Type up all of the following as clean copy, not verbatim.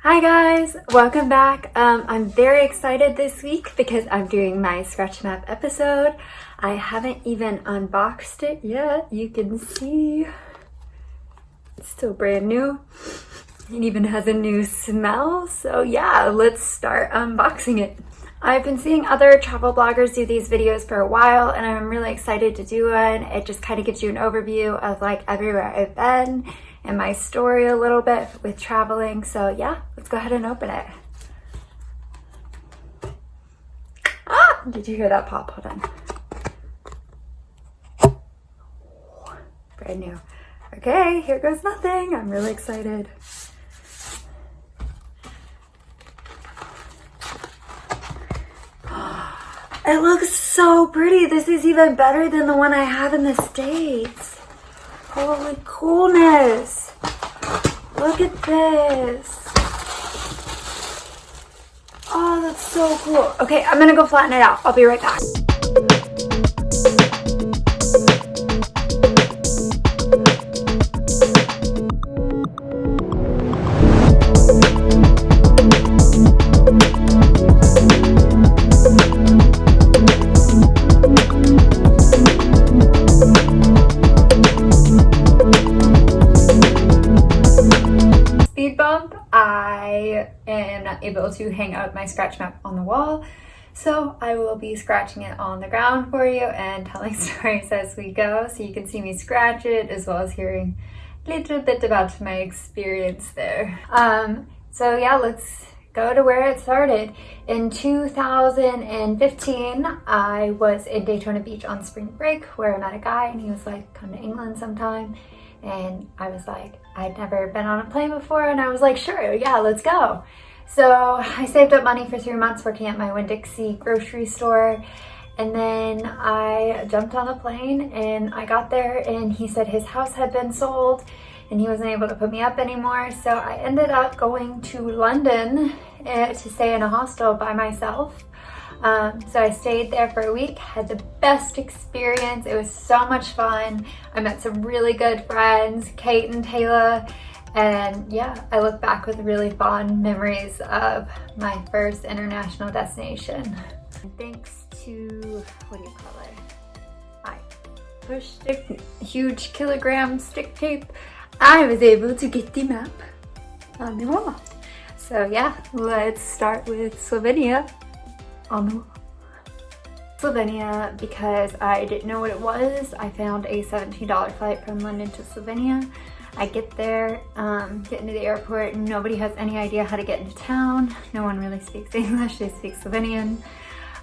Hi guys, welcome back. I'm very excited this week because I'm doing my scratch map episode. I haven't even unboxed it yet. You can see it's still brand new. It even has a new smell. So yeah, let's start unboxing it. I've been seeing other travel bloggers do these videos for a while and I'm really excited to do one. It just kind of gives you an overview of like everywhere I've been and my story a little bit with traveling. So yeah, let's go ahead and open it. Ah, did you hear that pop? Hold on. Brand new. Okay, here goes nothing. I'm really excited. It looks so pretty. This is even better than the one I have in the States. Holy coolness. Look at this. Oh, that's so cool. Okay, I'm gonna go flatten it out. I'll be right back. I am not able to hang out my scratch map on the wall, so I will be scratching it on the ground for you and telling stories as we go, so you can see me scratch it as well as hearing a little bit about my experience there. So yeah, let's go to where it started. In 2015, I was in Daytona Beach on spring break where I met a guy and he was like, come to England sometime. And I was like, I'd never been on a plane before, and I was like, sure, yeah, let's go. So I saved up money for 3 months working at my Winn-Dixie grocery store, and then I jumped on a plane and I got there and he said his house had been sold and he wasn't able to put me up anymore. So I ended up going to London to stay in a hostel by myself. So I stayed there for a week, had the best experience. It was so much fun. I met some really good friends, Kate and Taylor, and yeah, I look back with really fond memories of my first international destination. Thanks to, what do you call it? Push stick, huge kilogram stick tape, I was able to get the map on the wall. So yeah, let's start with Slovenia. On the wall. Slovenia, because I didn't know what it was. I found a $17 flight from London to Slovenia. I get there, get into the airport, and nobody has any idea how to get into town. No one really speaks English, they speak Slovenian.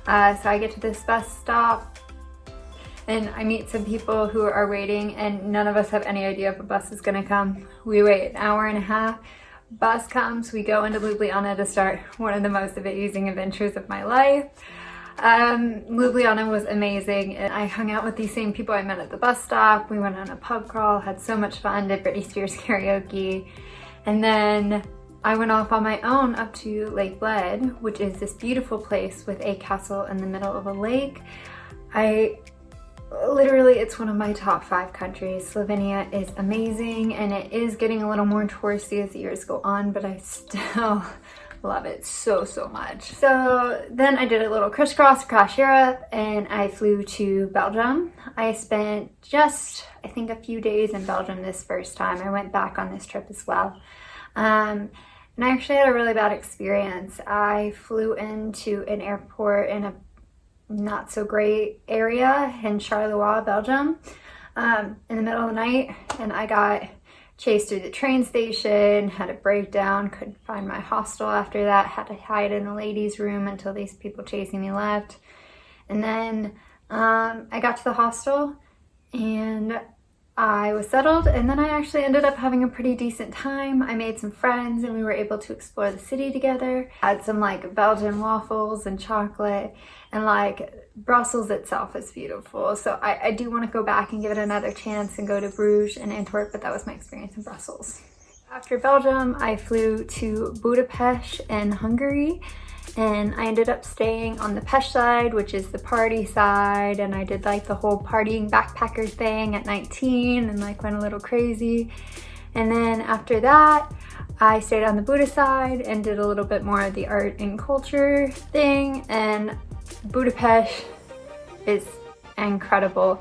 So I get to this bus stop and I meet some people who are waiting and none of us have any idea if a bus is gonna come. We wait an hour and a half. Bus comes, we go into Ljubljana to start one of the most amazing adventures of my life. Ljubljana was amazing and I hung out with these same people I met at the bus stop. We went on a pub crawl, had so much fun, did Britney Spears karaoke, and then I went off on my own up to Lake Bled, which is this beautiful place with a castle in the middle of a lake. Literally, it's one of my top 5 countries. Slovenia is amazing and it is getting a little more touristy as the years go on, but I still love it so much. So then I did a little crisscross across Europe and I flew to Belgium. I spent just, I think, a few days in Belgium this first time. I went back on this trip as well. And I actually had a really bad experience. I flew into an airport in a not so great area in Charleroi, Belgium, in the middle of the night, and I got chased through the train station, had a breakdown, couldn't find my hostel after that, had to hide in the ladies' room until these people chasing me left. And then I got to the hostel and I was settled, and then I actually ended up having a pretty decent time. I made some friends and we were able to explore the city together. Had some like Belgian waffles and chocolate, and like Brussels itself is beautiful. So I do want to go back and give it another chance and go to Bruges and Antwerp, but that was my experience in Brussels. After Belgium, I flew to Budapest in Hungary. And I ended up staying on the Pest side, which is the party side, and I did like the whole partying backpacker thing at 19 and like went a little crazy. And then after that, I stayed on the Buddhist side and did a little bit more of the art and culture thing, and Budapest is incredible.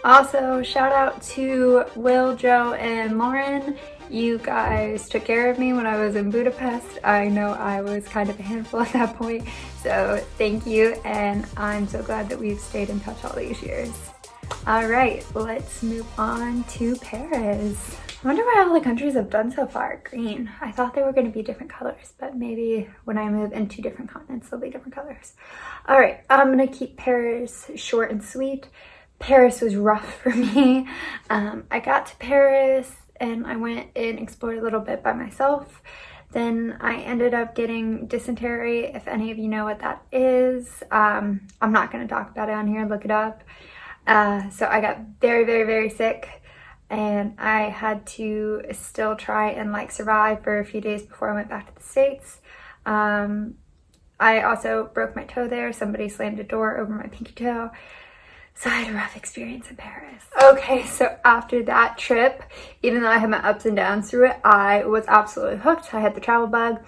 Also, shout out to Will, Joe, and Lauren. You guys took care of me when I was in Budapest. I know I was kind of a handful at that point, so thank you, and I'm so glad that we've stayed in touch all these years. All right, let's move on to Paris. I wonder why all the countries I've done so far are green. I thought they were going to be different colors, but maybe when I move into different continents, they'll be different colors. All right, I'm going to keep Paris short and sweet. Paris was rough for me. I got to Paris and I went and explored a little bit by myself. Then I ended up getting dysentery, if any of you know what that is. I'm not going to talk about it on here, look it up. So I got very, very, very sick, and I had to still try and like survive for a few days before I went back to the States. I also broke my toe there. Somebody slammed a door over my pinky toe. So I had a rough experience in Paris. Okay, so after that trip, even though I had my ups and downs through it, I was absolutely hooked. I had the travel bug.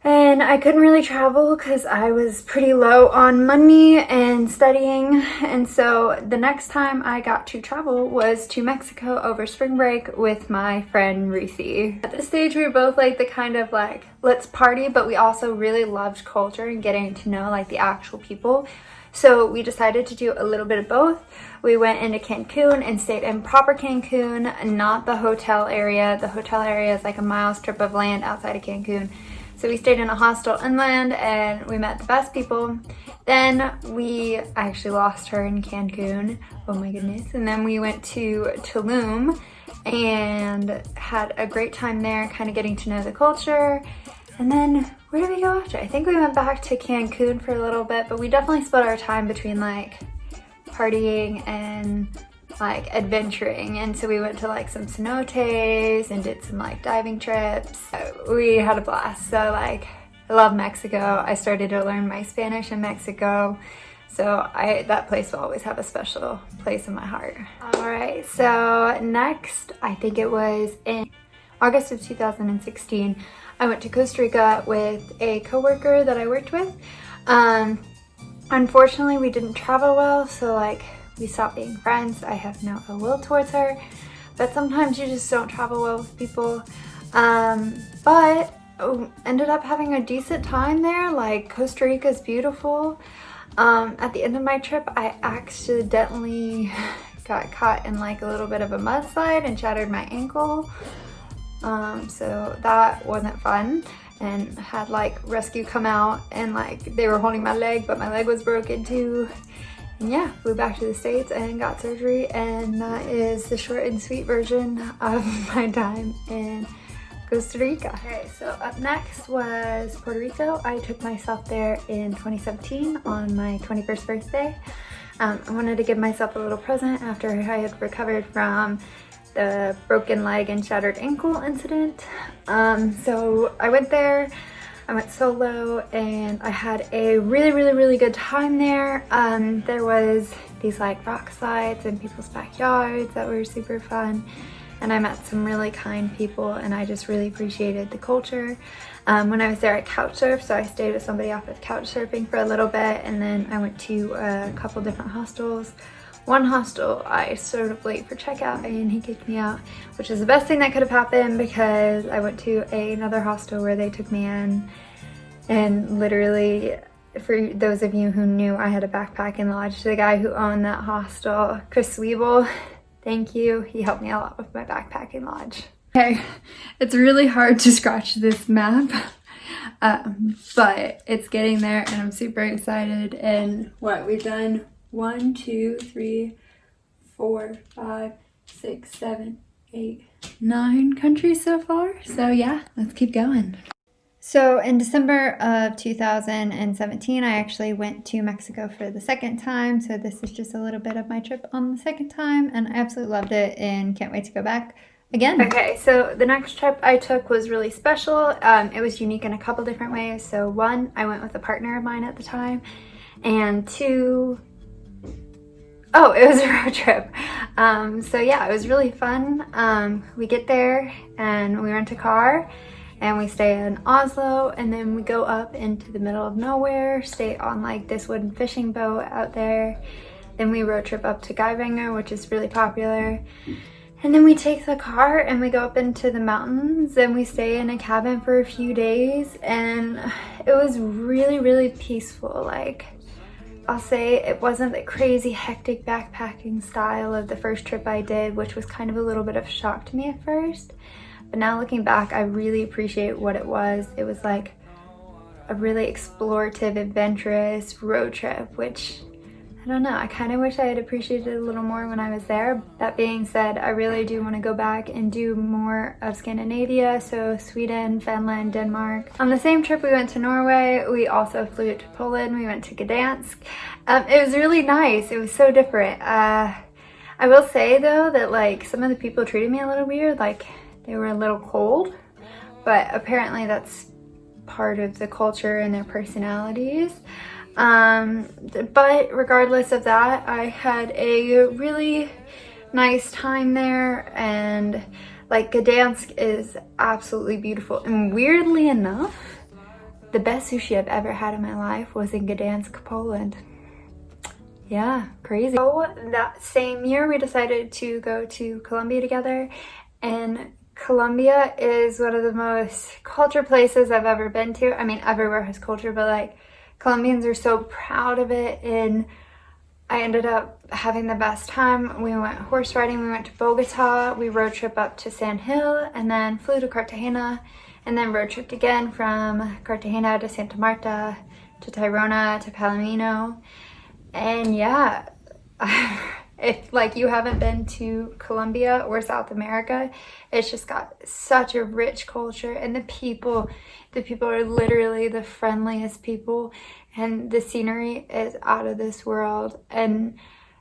And I couldn't really travel because I was pretty low on money and studying. And so the next time I got to travel was to Mexico over spring break with my friend Reese. At this stage, we were both like the kind of like, let's party, but we also really loved culture and getting to know like the actual people. So we decided to do a little bit of both. We went into Cancun and stayed in proper Cancun, not the hotel area. The hotel area is like a mile strip of land outside of Cancun. So we stayed in a hostel inland and we met the best people. Then I actually lost her in Cancun. Oh my goodness. And then we went to Tulum and had a great time there, kind of getting to know the culture. And then where did we go after? I think we went back to Cancun for a little bit, but we definitely split our time between like partying and like adventuring. And so we went to like some cenotes and did some like diving trips. We had a blast. So like I love Mexico. I started to learn my Spanish in Mexico. So that place will always have a special place in my heart. All right, so next, I think it was in August of 2016, I went to Costa Rica with a coworker that I worked with. Unfortunately, we didn't travel well, so like we stopped being friends. I have no ill will towards her, but sometimes you just don't travel well with people. But ended up having a decent time there. Like Costa Rica is beautiful. At the end of my trip, I accidentally got caught in like a little bit of a mudslide and shattered my ankle. So that wasn't fun, and had like rescue come out and like they were holding my leg, but my leg was broken too. And yeah, flew back to the States and got surgery, and that is the short and sweet version of my time in Costa Rica. Okay, so up next was Puerto Rico. I took myself there in 2017 on my 21st birthday. I wanted to give myself a little present after I had recovered from the broken leg and shattered ankle incident. So I went there, I went solo, and I had a really good time there. There was these like rock slides in people's backyards that were super fun, and I met some really kind people, and I just really appreciated the culture. When I was there, I couch surfed, so I stayed with somebody off of couch surfing for a little bit, and then I went to a couple different hostels. One hostel, I showed up late for checkout and he kicked me out, which is the best thing that could have happened because I went to another hostel where they took me in, and literally, for those of you who knew, I had a backpacking lodge. The guy who owned that hostel, Chris Weeble, thank you, he helped me a lot with my backpacking lodge. Okay, it's really hard to scratch this map, but it's getting there and I'm super excited. And what we've done, 1, 2, 3, 4, 5, 6, 7, 8, 9 countries so far. So yeah, let's keep going. So in December of 2017, I actually went to Mexico for the second time. So this is just a little bit of my trip on the second time, and I absolutely loved it and can't wait to go back again. Okay, so the next trip I took was really special. It was unique in a couple different ways. So 1, I went with a partner of mine at the time, and 2, Oh, it was a road trip. So yeah, it was really fun. We get there and we rent a car and we stay in Oslo, and then we go up into the middle of nowhere, stay on like this wooden fishing boat out there. Then we road trip up to Geiranger, which is really popular. And then we take the car and we go up into the mountains and we stay in a cabin for a few days, and it was really, really peaceful. Like, I'll say it wasn't the crazy hectic backpacking style of the first trip I did, which was kind of a little bit of a shock to me at first. But now looking back, I really appreciate what it was. It was like a really explorative, adventurous road trip, which I don't know, I kind of wish I had appreciated a little more when I was there. That being said, I really do want to go back and do more of Scandinavia, so Sweden, Finland, Denmark. On the same trip we went to Norway, we also flew to Poland, we went to Gdansk. It was really nice, it was so different. I will say though that like some of the people treated me a little weird, like they were a little cold, but apparently that's part of the culture and their personalities. But regardless of that, I had a really nice time there, and like Gdansk is absolutely beautiful. And weirdly enough, the best sushi I've ever had in my life was in Gdansk, Poland. Yeah, crazy. So that same year we decided to go to Colombia together, and Colombia is one of the most culture places I've ever been to. I mean, everywhere has culture, but like Colombians are so proud of it, and I ended up having the best time. We went horse riding, we went to Bogota, we road trip up to San Gil, and then flew to Cartagena, and then road tripped again from Cartagena to Santa Marta, to Tirona, to Palomino. And yeah, if like you haven't been to Colombia or South America, it's just got such a rich culture, and the people are literally the friendliest people, and the scenery is out of this world. And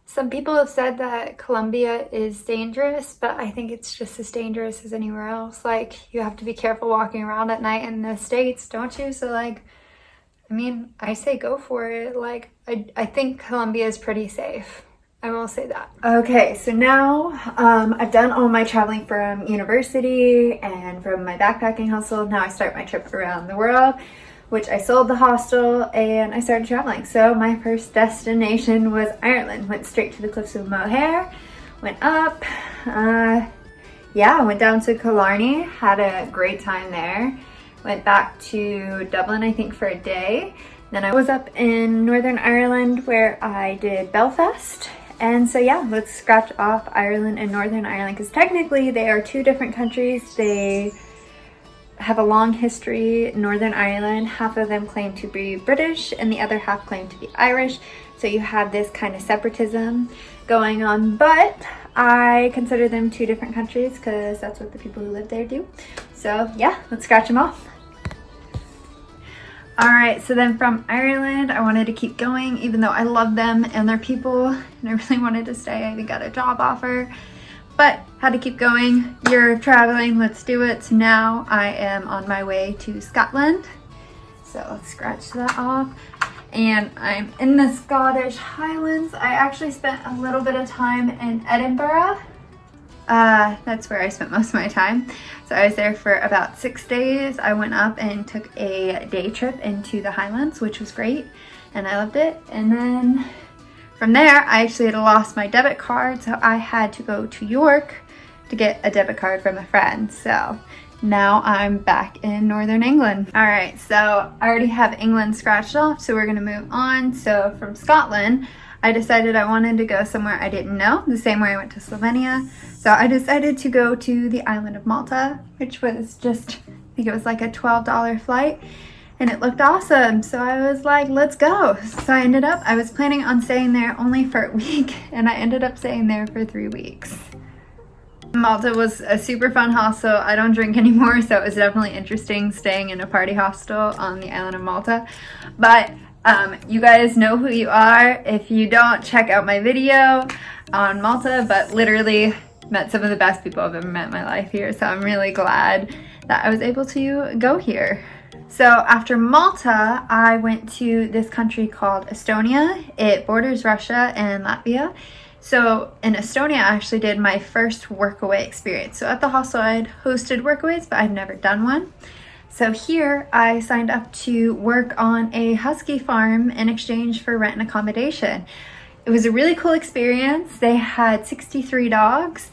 some people have said that Colombia is dangerous, but I think it's just as dangerous as anywhere else. Like, you have to be careful walking around at night in the States, don't you? So like, I mean, I say go for it. Like, I think Colombia is pretty safe. I will say that. Okay, so now I've done all my traveling from university and from my backpacking hustle. Now I start my trip around the world, which I sold the hostel and I started traveling. So my first destination was Ireland. Went straight to the cliffs of Moher, went up, yeah, went down to Killarney, had a great time there. Went back to Dublin, I think, for a day. Then I was up in Northern Ireland where I did Belfast. And so yeah, let's scratch off Ireland and Northern Ireland, because technically they are two different countries. They have a long history. Northern Ireland, half of them claim to be British and the other half claim to be Irish. So you have this kind of separatism going on, but I consider them two different countries because that's what the people who live there do. So yeah, let's scratch them off. Alright, so then from Ireland, I wanted to keep going, even though I love them and their people, and I really wanted to stay. I even got a job offer, but had to keep going. Year of traveling, let's do it. So now I am on my way to Scotland. So let's scratch that off. And I'm in the Scottish Highlands. I actually spent a little bit of time in Edinburgh. That's where I spent most of my time. So I was there for about 6 days. I went up and took a day trip into the Highlands, which was great, and I loved it. And then from there, I actually had lost my debit card, so I had to go to York to get a debit card from a friend. So now I'm back in Northern England. All right, so I already have England scratched off, so we're gonna move on. So from Scotland, I decided I wanted to go somewhere I didn't know, the same way I went to Slovenia. So I decided to go to the island of Malta, which was just, I think it was like a $12 flight, and it looked awesome. So I was like, let's go. So I was planning on staying there only for a week, and I ended up staying there for 3 weeks. Malta was a super fun hostel. I don't drink anymore, so it was definitely interesting staying in a party hostel on the island of Malta. But you guys know who you are. If you don't, check out my video on Malta, but literally met some of the best people I've ever met in my life here. So I'm really glad that I was able to go here. So after Malta, I went to this country called Estonia. It borders Russia and Latvia. So in Estonia, I actually did my first workaway experience. So at the hostel, I'd hosted workaways, but I'd never done one. So here I signed up to work on a husky farm in exchange for rent and accommodation. It was a really cool experience. They had 63 dogs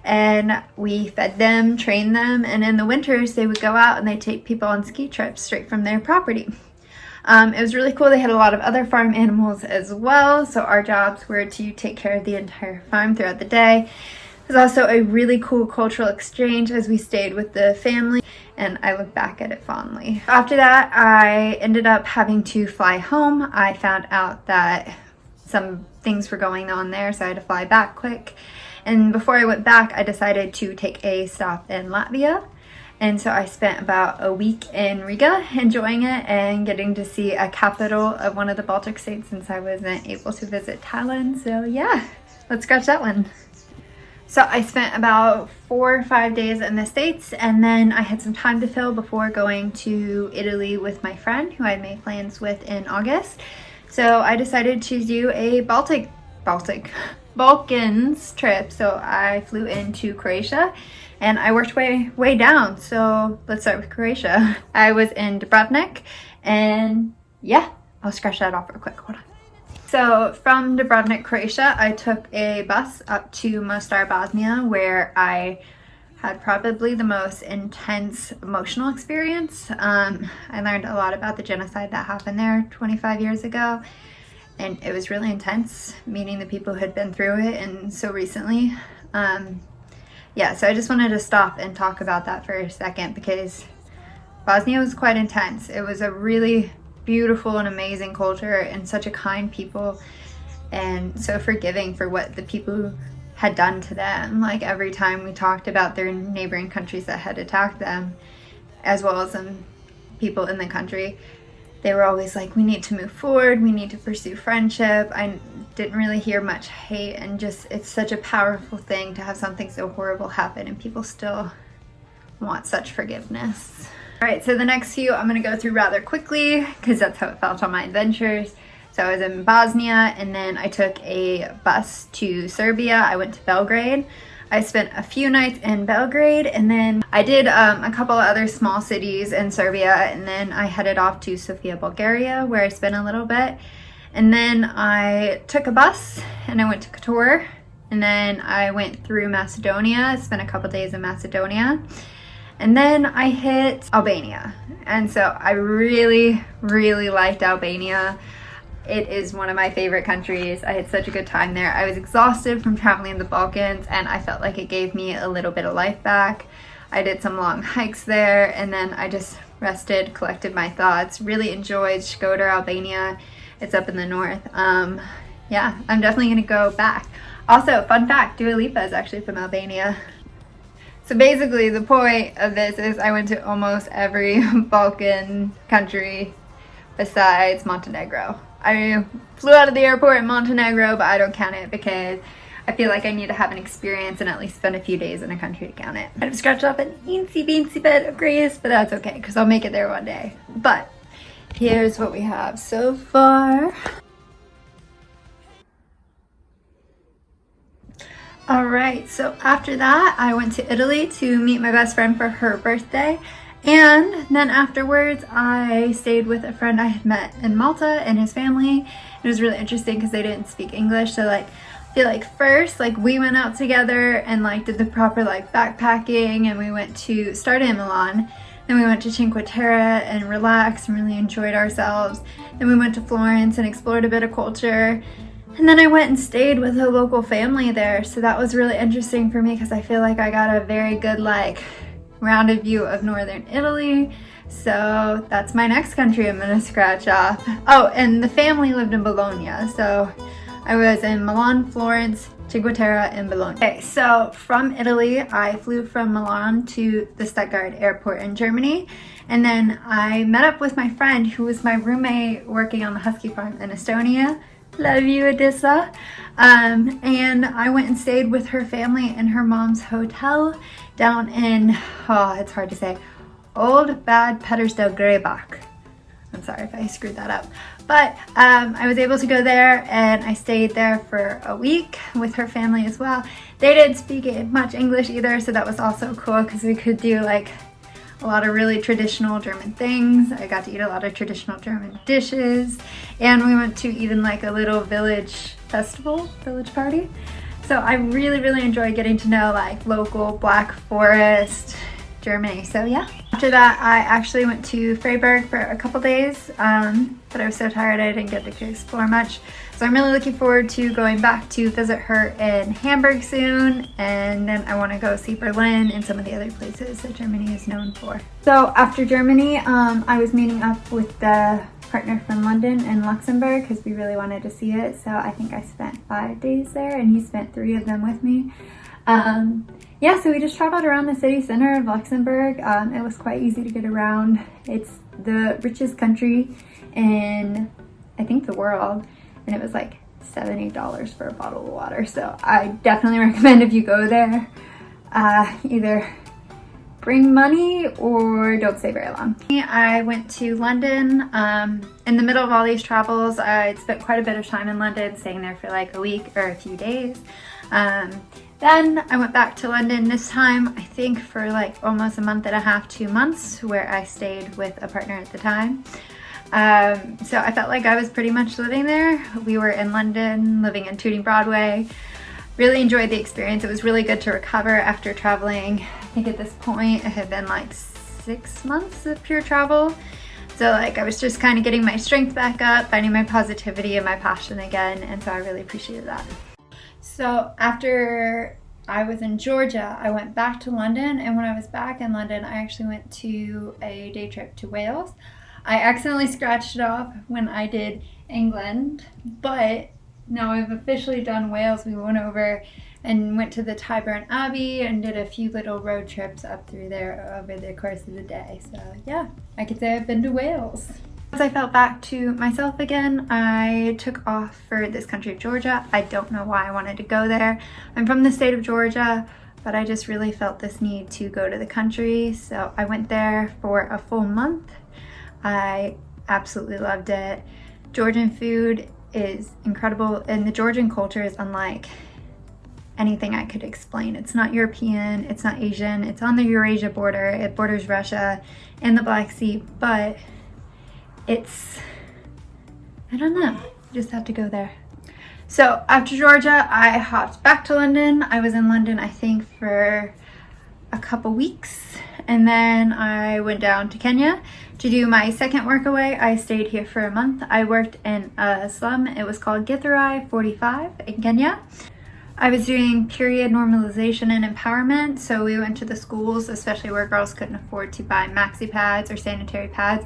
and we fed them, trained them, and in the winters they would go out and they'd take people on ski trips straight from their property. It was really cool. They had a lot of other farm animals as well, so our jobs were to take care of the entire farm throughout the day. It was also a really cool cultural exchange as we stayed with the family, and I look back at it fondly. After that, I ended up having to fly home. I found out that some things were going on there, so I had to fly back quick. And before I went back, I decided to take a stop in Latvia. And so I spent about a week in Riga enjoying it and getting to see a capital of one of the Baltic states since I wasn't able to visit Tallinn. So yeah, let's scratch that one. So I spent about 4 or 5 days in the States, and then I had some time to fill before going to Italy with my friend who I had made plans with in August. So I decided to do a Balkans trip. So I flew into Croatia and I worked way down. So let's start with Croatia. I was in Dubrovnik, and yeah, I'll scratch that off real quick. Hold on. So from Dubrovnik, Croatia, I took a bus up to Mostar, Bosnia, where I had probably the most intense emotional experience. I learned a lot about the genocide that happened there 25 years ago, and it was really intense meeting the people who had been through it and so recently. Yeah, so I just wanted to stop and talk about that for a second because Bosnia was quite intense. It was a really beautiful and amazing culture and such a kind people and so forgiving for what the people had done to them. Like every time we talked about their neighboring countries that had attacked them, as well as some people in the country, they were always like, we need to move forward, we need to pursue friendship. I didn't really hear much hate, and just it's such a powerful thing to have something so horrible happen and people still want such forgiveness. All right, so the next few I'm gonna go through rather quickly because that's how it felt on my adventures. So I was in Bosnia, and then I took a bus to Serbia. I went to Belgrade. I spent a few nights in Belgrade, and then I did a couple of other small cities in Serbia, and then I headed off to Sofia, Bulgaria, where I spent a little bit. And then I took a bus and I went to Kotor, and then I went through Macedonia, spent a couple days in Macedonia. And then I hit Albania. And so I really liked Albania. It is one of my favorite countries. I had such a good time there. I was exhausted from traveling the Balkans, and I felt like it gave me a little bit of life back. I did some long hikes there, and then I just rested, collected my thoughts, really enjoyed Shkodër, Albania. It's up in the north. Yeah, I'm definitely gonna go back. Also, fun fact, Dua Lipa is actually from Albania. So basically the point of this is I went to almost every Balkan country besides Montenegro. I flew out of the airport in Montenegro, but I don't count it because I feel like I need to have an experience and at least spend a few days in a country to count it. I've scratched off an eensy beensy bit of grace, but that's okay because I'll make it there one day. But here's what we have so far. Alright, so after that I went to Italy to meet my best friend for her birthday, and then afterwards I stayed with a friend I had met in Malta and his family. It was really interesting because they didn't speak English, so I feel like first we went out together and did the proper backpacking, and we went to started in Milan, then we went to Cinque Terre and relaxed and really enjoyed ourselves. Then we went to Florence and explored a bit of culture. And then I went and stayed with a local family there, so that was really interesting for me because I feel like I got a very good rounded view of northern Italy. So that's my next country I'm gonna scratch off. Oh, and the family lived in Bologna, so I was in Milan, Florence, Cinque Terre, and Bologna. Okay, so from Italy I flew from Milan to the Stuttgart airport in Germany, and then I met up with my friend who was my roommate working on the husky farm in Estonia. Love you, Adissa. And I went and stayed with her family in her mom's hotel down in, oh, it's hard to say, Old Bad Petersdale-Greibach. I'm sorry if I screwed that up. But I was able to go there, and I stayed there for a week with her family as well. They didn't speak much English either, so that was also cool because we could do like a lot of really traditional German things. I got to eat a lot of traditional German dishes, and we went to even like a little village party. So I really enjoyed getting to know like local Black Forest Germany. So yeah. After that, I actually went to Freiburg for a couple days, but I was so tired I didn't get to explore much. So I'm really looking forward to going back to visit her in Hamburg soon, and then I want to go see Berlin and some of the other places that Germany is known for. So after Germany, I was meeting up with the partner from London and Luxembourg because we really wanted to see it. So I think I spent 5 days there, and he spent 3 of them with me. Yeah, so we just traveled around the city center of Luxembourg. It was quite easy to get around. It's the richest country in, I think, the world, and it was like $7-8 for a bottle of water. So I definitely recommend if you go there, either bring money or don't stay very long. I went to London. In the middle of all these travels, I spent quite a bit of time in London, staying there for like a week or a few days. Then I went back to London this time, I think for like almost a month and a half, 2 months, where I stayed with a partner at the time. So I felt like I was pretty much living there. We were in London, living in Tooting Broadway. Really enjoyed the experience. It was really good to recover after traveling. I think at this point it had been like 6 months of pure travel. So like I was just kind of getting my strength back up, finding my positivity and my passion again, and so I really appreciated that. So after I was in Georgia, I went back to London, and when I was back in London, I actually went to a day trip to Wales. I accidentally scratched it off when I did England, but now I've officially done Wales. We went over and went to the Tyburn Abbey and did a few little road trips up through there over the course of the day. So yeah, I could say I've been to Wales. Once I felt back to myself again, I took off for this country of Georgia. I don't know why I wanted to go there. I'm from the state of Georgia, but I just really felt this need to go to the country. So I went there for a full month. I absolutely loved it. Georgian food is incredible, and the Georgian culture is unlike anything I could explain. It's not European, it's not Asian, it's on the Eurasia border. It borders Russia and the Black Sea, but it's, I don't know, you just have to go there. So after Georgia, I hopped back to London. I was in London, I think, for a couple weeks, and then I went down to Kenya to do my second workaway. I stayed here for a month. I worked in a slum. It was called Githurai 45 in Kenya. I was doing period normalization and empowerment. So we went to the schools, especially where girls couldn't afford to buy maxi pads or sanitary pads.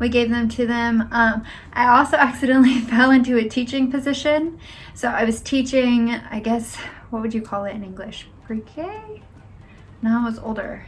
We gave them to them. I also accidentally fell into a teaching position. So I was teaching, I guess, what would you call it in English? Pre-K? No, I was older,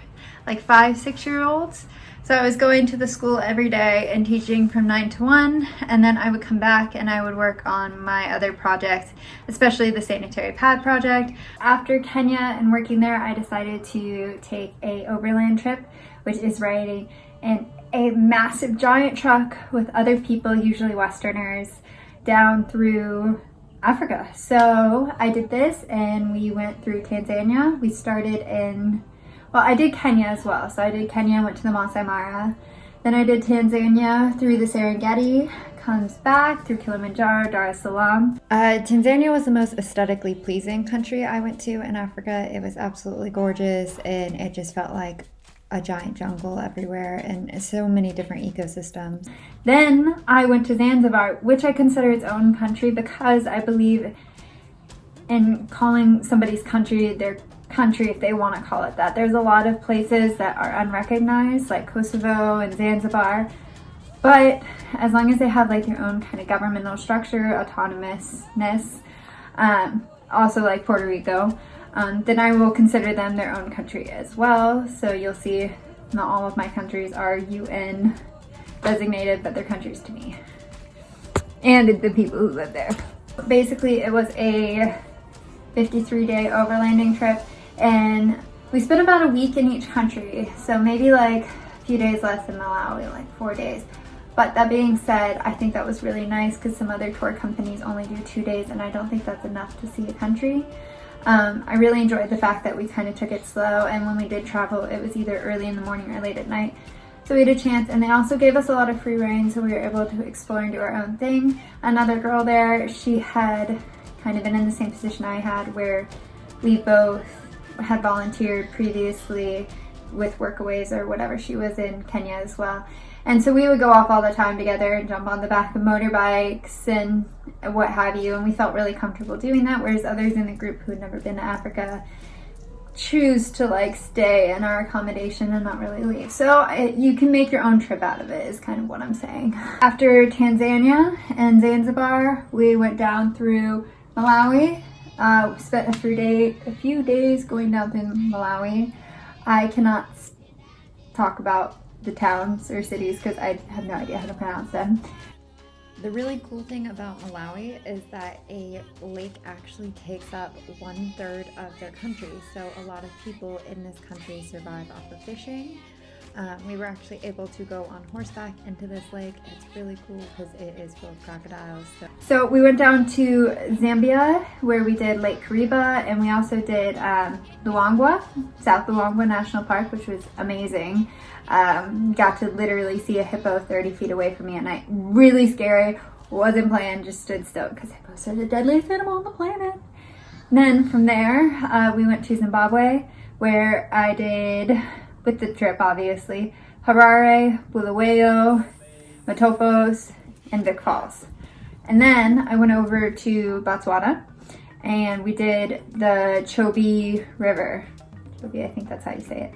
like 5-6-year-olds. So I was going to the school every day and teaching from 9 to 1, and then I would come back and I would work on my other projects, especially the sanitary pad project. After Kenya and working there, I decided to take a overland trip, which is riding in a massive giant truck with other people, usually Westerners, down through Africa. So I did this, and we went through Tanzania. We started in, well, I did Kenya as well. So I did Kenya, went to the Masai Mara. Then I did Tanzania through the Serengeti, comes back through Kilimanjaro, Dar es Salaam. Tanzania was the most aesthetically pleasing country I went to in Africa. It was absolutely gorgeous, and it just felt like a giant jungle everywhere and so many different ecosystems. Then I went to Zanzibar, which I consider its own country because I believe in calling somebody's country their country if they want to call it that. There's a lot of places that are unrecognized, like Kosovo and Zanzibar, but as long as they have like their own kind of governmental structure, autonomousness, also like Puerto Rico, then I will consider them their own country as well. So you'll see not all of my countries are UN designated, but they're countries to me and the people who live there. Basically, it was a 53-day overlanding trip, and we spent about a week in each country. So maybe like few days less than Malawi, like 4 days. But that being said, I think that was really nice because some other tour companies only do 2 days, and I don't think that's enough to see a country. I really enjoyed the fact that we kind of took it slow, and when we did travel, it was either early in the morning or late at night. So we had a chance, and they also gave us a lot of free reign, so we were able to explore and do our own thing. Another girl there, she had kind of been in the same position I had, where we both had volunteered previously with workaways or whatever. She was in Kenya as well. And so we would go off all the time together and jump on the back of motorbikes and what have you, and we felt really comfortable doing that, whereas others in the group who had never been to Africa choose to like stay in our accommodation and not really leave. So you can make your own trip out of it is kind of what I'm saying. After Tanzania and Zanzibar, we went down through Malawi. We spent a few days going down through Malawi. I cannot talk about the towns or cities because I have no idea how to pronounce them. The really cool thing about Malawi is that a lake actually takes up 1/3 of their country. So a lot of people in this country survive off of fishing. We were actually able to go on horseback into this lake. It's really cool because it is full of crocodiles. So we went down to Zambia where we did Lake Kariba, and we also did Luangwa, South Luangwa National Park, which was amazing. Got to literally see a hippo 30 feet away from me at night. Really scary. Wasn't playing, just stood still because hippos are the deadliest animal on the planet. And then from there, we went to Zimbabwe where I did, with the trip obviously, Harare, Bulawayo, Matopos, and Vic Falls. And then I went over to Botswana and we did the Chobe River. Chobe, I think that's how you say it.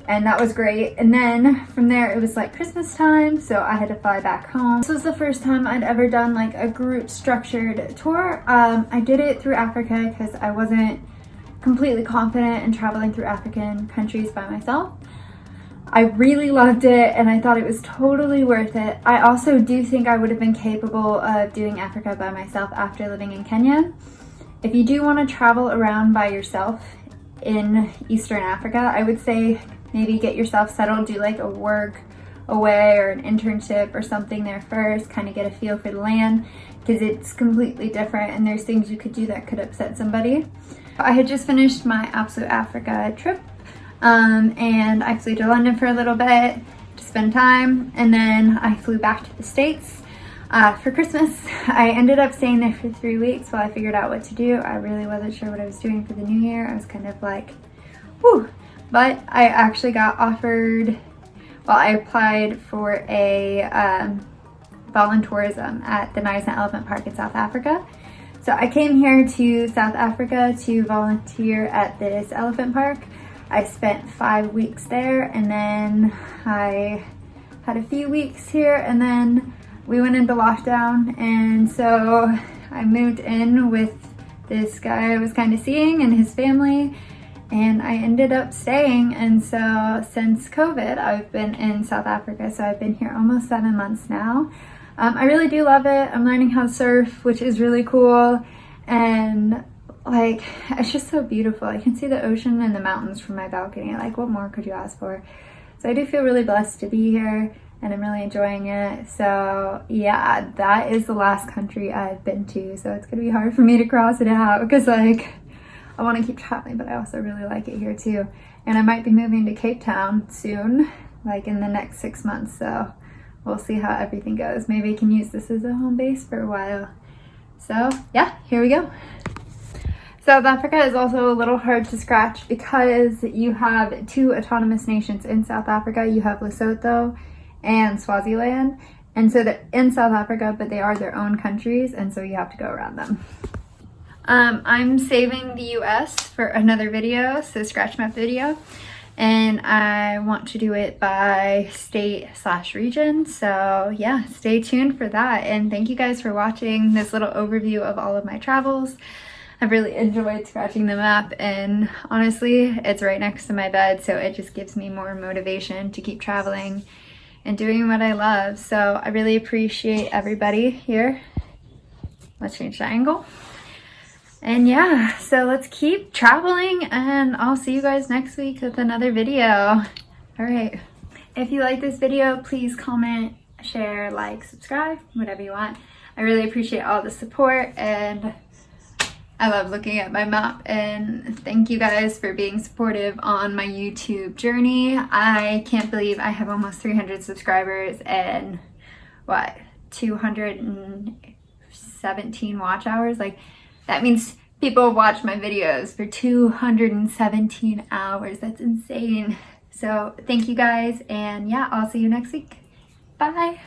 And that was great. And then from there it was like Christmas time, so I had to fly back home. This was the first time I'd ever done like a group structured tour. I did it through Africa because I wasn't completely confident in traveling through African countries by myself. I really loved it and I thought it was totally worth it. I also do think I would have been capable of doing Africa by myself after living in Kenya. If you do want to travel around by yourself in Eastern Africa, I would say maybe get yourself settled, do like a work away or an internship or something there first, kind of get a feel for the land because it's completely different and there's things you could do that could upset somebody. I had just finished my Absolute Africa trip and I flew to London for a little bit to spend time, and then I flew back to the States for Christmas. I ended up staying there for 3 weeks while I figured out what to do. I really wasn't sure what I was doing for the new year. I was kind of like, whew. But I actually got offered, well, I applied for a voluntourism at the Nyasa Elephant Park in South Africa. So I came here to South Africa to volunteer at this elephant park. I spent 5 weeks there, and then I had a few weeks here, and then we went into lockdown, and so I moved in with this guy I was kind of seeing and his family, and I ended up staying. And so since COVID, I've been in South Africa, so I've been here almost 7 months now. I really do love it. I'm learning how to surf, which is really cool, and like, it's just so beautiful. I can see the ocean and the mountains from my balcony. Like, what more could you ask for? So I do feel really blessed to be here, and I'm really enjoying it. So yeah, that is the last country I've been to, so it's gonna be hard for me to cross it out because like, I want to keep traveling, but I also really like it here too. And I might be moving to Cape Town soon, like in the next 6 months, so we'll see how everything goes. Maybe I can use this as a home base for a while. So yeah, here we go. South Africa is also a little hard to scratch because you have 2 autonomous nations in South Africa. You have Lesotho and Swaziland. And so they're in South Africa, but they are their own countries, and so you have to go around them. I'm saving the US for another video, so scratch map video. And I want to do it by state/region. So yeah, stay tuned for that. And thank you guys for watching this little overview of all of my travels. I've really enjoyed scratching the map, and honestly, it's right next to my bed, so it just gives me more motivation to keep traveling and doing what I love. So I really appreciate everybody here. Let's change the angle. And yeah, so let's keep traveling, and I'll see you guys next week with another video. All right. If you like this video, please comment, share, like, subscribe, whatever you want. I really appreciate all the support, and I love looking at my map, and thank you guys for being supportive on my YouTube journey. I can't believe I have almost 300 subscribers and what, 217 watch hours. Like, that means people watch my videos for 217 hours. That's insane. So thank you guys, and yeah, I'll see you next week. Bye.